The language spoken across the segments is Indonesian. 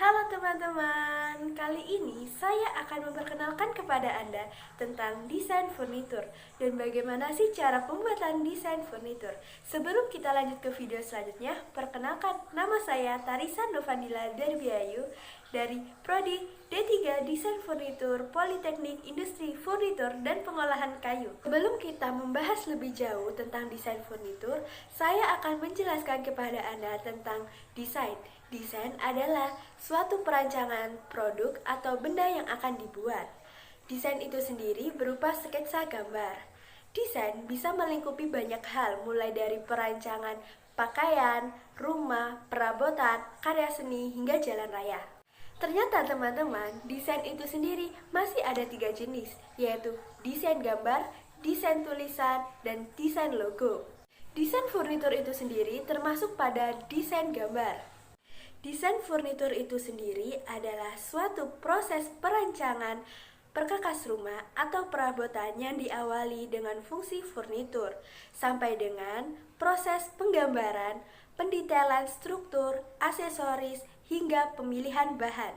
Halo teman-teman, kali ini saya akan memperkenalkan kepada Anda tentang desain furnitur dan bagaimana sih cara pembuatan desain furnitur. Sebelum kita lanjut ke video selanjutnya, perkenalkan nama saya Tarisa Novandila Darbiayu dari Prodi D3 Desain Furnitur Politeknik Industri Furnitur dan Pengolahan Kayu. Sebelum kita membahas lebih jauh tentang desain furnitur, saya akan menjelaskan kepada Anda tentang desain. Desain adalah suatu perancangan produk atau benda yang akan dibuat. Desain itu sendiri berupa sketsa gambar. Desain bisa melingkupi banyak hal, mulai dari perancangan pakaian, rumah, perabotan, karya seni, hingga jalan raya. Ternyata teman-teman, desain itu sendiri masih ada 3 jenis, yaitu desain gambar, desain tulisan, dan desain logo. Desain furnitur itu sendiri termasuk pada desain gambar. Desain furnitur itu sendiri adalah suatu proses perancangan perkakas rumah atau perabotan yang diawali dengan fungsi furnitur, sampai dengan proses penggambaran, pendetailan struktur, aksesoris, hingga pemilihan bahan.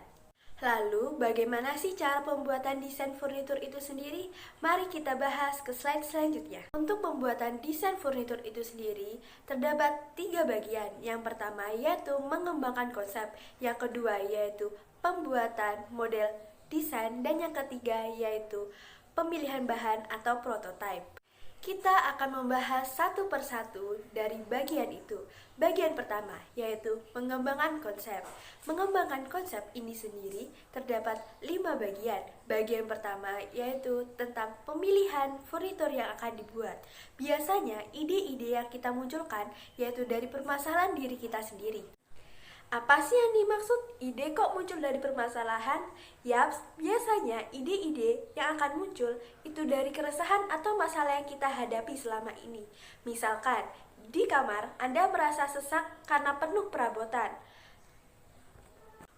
Lalu, bagaimana sih cara pembuatan desain furnitur itu sendiri? Mari kita bahas ke slide selanjutnya. Untuk pembuatan desain furnitur itu sendiri, terdapat 3 bagian. Yang pertama yaitu mengembangkan konsep, yang kedua yaitu pembuatan model desain, dan yang ketiga yaitu pemilihan bahan atau prototipe. Kita akan membahas satu persatu dari bagian itu. Bagian pertama yaitu mengembangkan konsep. Mengembangkan konsep ini sendiri terdapat 5 bagian. Bagian pertama yaitu tentang pemilihan furnitur yang akan dibuat. Biasanya ide-ide yang kita munculkan yaitu dari permasalahan diri kita sendiri. Apa sih yang dimaksud ide kok muncul dari permasalahan? Yaps, biasanya ide-ide yang akan muncul itu dari keresahan atau masalah yang kita hadapi selama ini. Misalkan, di kamar Anda merasa sesak karena penuh perabotan.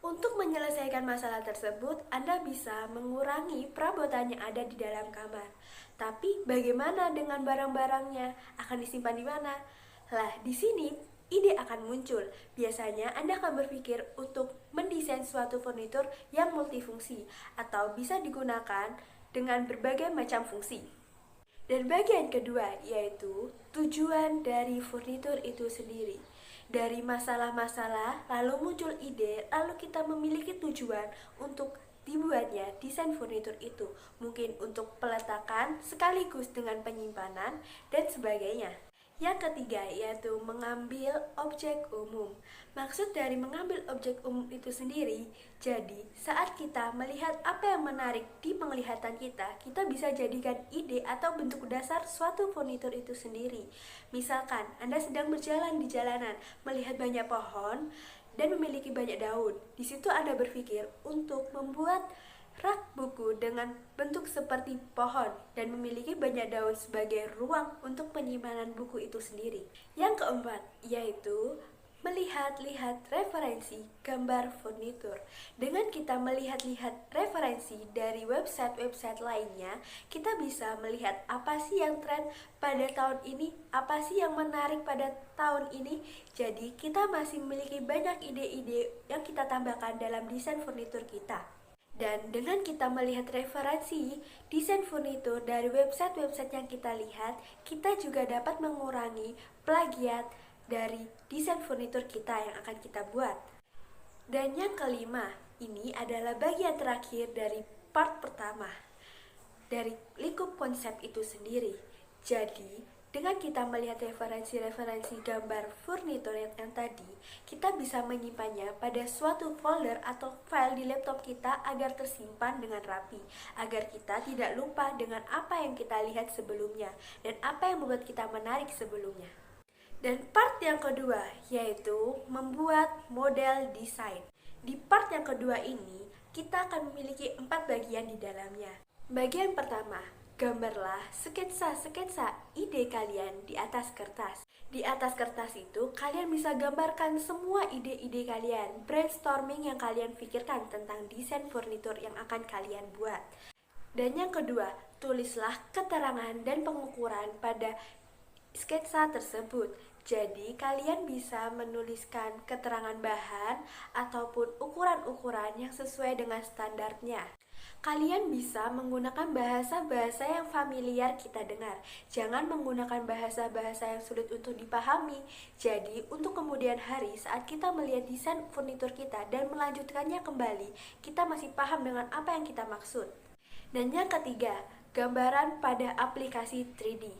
Untuk menyelesaikan masalah tersebut, Anda bisa mengurangi perabotan yang ada di dalam kamar. Tapi bagaimana dengan barang-barangnya? Akan disimpan di mana? Lah, di sini ide akan muncul. Biasanya Anda akan berpikir untuk mendesain suatu furnitur yang multifungsi atau bisa digunakan dengan berbagai macam fungsi. Dan bagian kedua yaitu tujuan dari furnitur itu sendiri. Dari masalah-masalah lalu muncul ide, lalu kita memiliki tujuan untuk dibuatnya desain furnitur itu. Mungkin untuk peletakan sekaligus dengan penyimpanan dan sebagainya. Yang ketiga yaitu mengambil objek umum. Maksud dari mengambil objek umum itu sendiri, jadi saat kita melihat apa yang menarik di penglihatan kita, kita bisa jadikan ide atau bentuk dasar suatu furnitur itu sendiri. Misalkan Anda sedang berjalan di jalanan, melihat banyak pohon dan memiliki banyak daun. Di situ Anda berpikir untuk membuat rak buku dengan bentuk seperti pohon dan memiliki banyak daun sebagai ruang untuk penyimpanan buku itu sendiri. Yang keempat yaitu melihat-lihat referensi gambar furnitur. Dengan kita melihat-lihat referensi dari website-website lainnya, kita bisa melihat apa sih yang tren pada tahun ini, apa sih yang menarik pada tahun ini. Jadi kita masih memiliki banyak ide-ide yang kita tambahkan dalam desain furnitur kita. Dan dengan kita melihat referensi desain furnitur dari website-website yang kita lihat, kita juga dapat mengurangi plagiat dari desain furnitur kita yang akan kita buat. Dan yang kelima, ini adalah bagian terakhir dari part pertama, dari lingkup konsep itu sendiri. Jadi, dengan kita melihat referensi-referensi gambar furnitur yang tadi, kita bisa menyimpannya pada suatu folder atau file di laptop kita agar tersimpan dengan rapi, agar kita tidak lupa dengan apa yang kita lihat sebelumnya dan apa yang membuat kita menarik sebelumnya. Dan part yang kedua yaitu membuat model desain. Di part yang kedua ini, kita akan memiliki 4 bagian di dalamnya. Bagian pertama, gambarlah sketsa-sketsa ide kalian di atas kertas. Di atas kertas itu, kalian bisa gambarkan semua ide-ide kalian, brainstorming yang kalian pikirkan tentang desain furnitur yang akan kalian buat. Dan yang kedua, tulislah keterangan dan pengukuran pada sketsa tersebut. Jadi, kalian bisa menuliskan keterangan bahan ataupun ukuran-ukuran yang sesuai dengan standarnya. Kalian bisa menggunakan bahasa-bahasa yang familiar kita dengar. Jangan menggunakan bahasa-bahasa yang sulit untuk dipahami. Jadi, untuk kemudian hari saat kita melihat desain furnitur kita dan melanjutkannya kembali, kita masih paham dengan apa yang kita maksud. Dan yang ketiga, gambaran pada aplikasi 3D.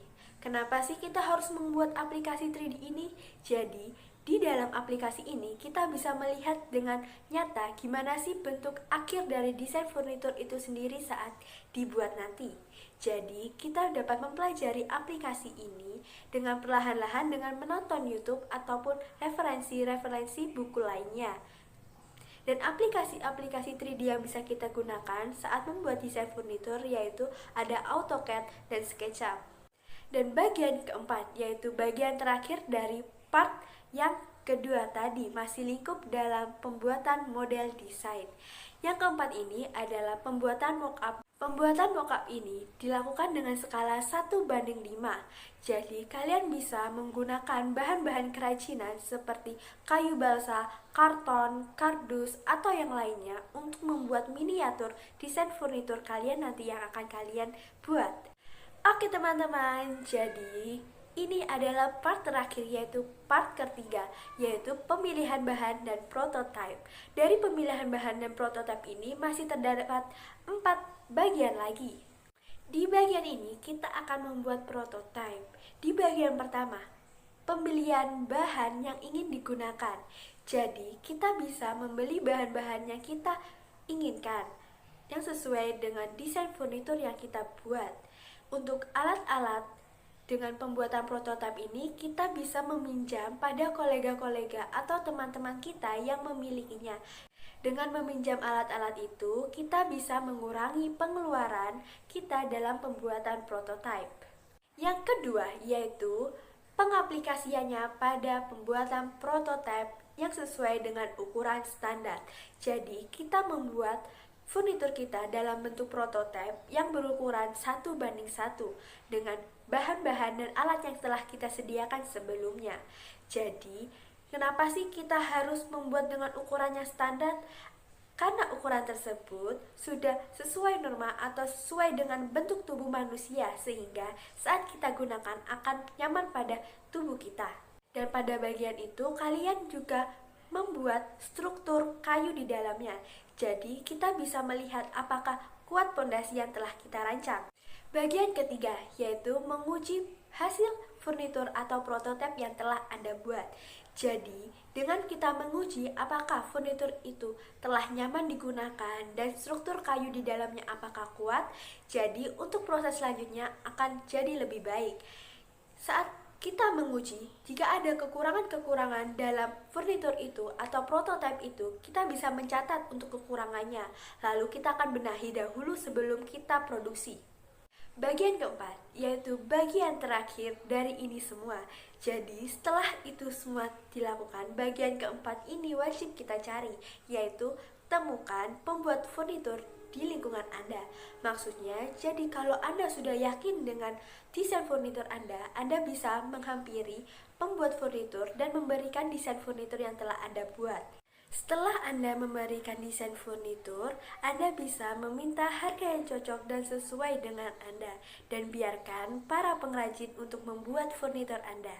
Kenapa sih kita harus membuat aplikasi 3D ini? Jadi, di dalam aplikasi ini kita bisa melihat dengan nyata gimana sih bentuk akhir dari desain furnitur itu sendiri saat dibuat nanti. Jadi, kita dapat mempelajari aplikasi ini dengan perlahan-lahan dengan menonton YouTube ataupun referensi-referensi buku lainnya. Dan aplikasi-aplikasi 3D yang bisa kita gunakan saat membuat desain furnitur yaitu ada AutoCAD dan SketchUp. Dan bagian keempat yaitu bagian terakhir dari part yang kedua tadi masih lingkup dalam pembuatan model desain. Yang keempat ini adalah pembuatan mockup. Pembuatan mockup ini dilakukan dengan skala 1:5. Jadi kalian bisa menggunakan bahan-bahan kerajinan seperti kayu balsa, karton, kardus, atau yang lainnya untuk membuat miniatur desain furnitur kalian nanti yang akan kalian buat. Oke teman-teman, jadi ini adalah part terakhir yaitu part ketiga, yaitu pemilihan bahan dan prototype. Dari pemilihan bahan dan prototype ini masih terdapat 4 bagian lagi. Di bagian ini kita akan membuat prototype. Di bagian pertama, pembelian bahan yang ingin digunakan. Jadi kita bisa membeli bahan-bahan yang kita inginkan yang sesuai dengan desain furnitur yang kita buat. Untuk alat-alat dengan pembuatan prototipe ini, kita bisa meminjam pada kolega-kolega atau teman-teman kita yang memilikinya. Dengan meminjam alat-alat itu, kita bisa mengurangi pengeluaran kita dalam pembuatan prototipe. Yang kedua, yaitu pengaplikasiannya pada pembuatan prototipe yang sesuai dengan ukuran standar. Jadi, kita membuat furnitur kita dalam bentuk prototipe yang berukuran 1:1 dengan bahan-bahan dan alat yang telah kita sediakan sebelumnya. Jadi, kenapa sih kita harus membuat dengan ukuran yang standar? Karena ukuran tersebut sudah sesuai norma atau sesuai dengan bentuk tubuh manusia sehingga saat kita gunakan akan nyaman pada tubuh kita. Dan pada bagian itu kalian juga membuat struktur kayu di dalamnya. Jadi kita bisa melihat apakah kuat pondasi yang telah kita rancang. Bagian ketiga yaitu menguji hasil furnitur atau prototipe yang telah Anda buat. Jadi, dengan kita menguji apakah furnitur itu telah nyaman digunakan dan struktur kayu di dalamnya apakah kuat, jadi untuk proses selanjutnya akan jadi lebih baik. Saat kita menguji, jika ada kekurangan-kekurangan dalam furnitur itu atau prototipe itu, kita bisa mencatat untuk kekurangannya. Lalu kita akan benahi dahulu sebelum kita produksi. Bagian keempat, yaitu bagian terakhir dari ini semua. Jadi setelah itu semua dilakukan, bagian keempat ini wajib kita cari, yaitu temukan pembuat furnitur di lingkungan Anda. Maksudnya, jadi kalau Anda sudah yakin dengan desain furnitur Anda bisa menghampiri pembuat furnitur dan memberikan desain furnitur yang telah Anda buat. Setelah Anda memberikan desain furnitur, Anda bisa meminta harga yang cocok dan sesuai dengan Anda, dan biarkan para pengrajin untuk membuat furnitur Anda.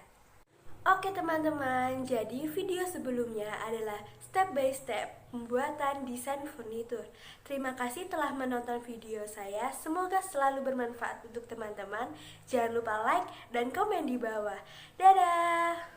Oke teman-teman, jadi video sebelumnya adalah step by step pembuatan desain furnitur. Terima kasih telah menonton video saya, semoga selalu bermanfaat untuk teman-teman. Jangan lupa like dan komen di bawah. Dadah!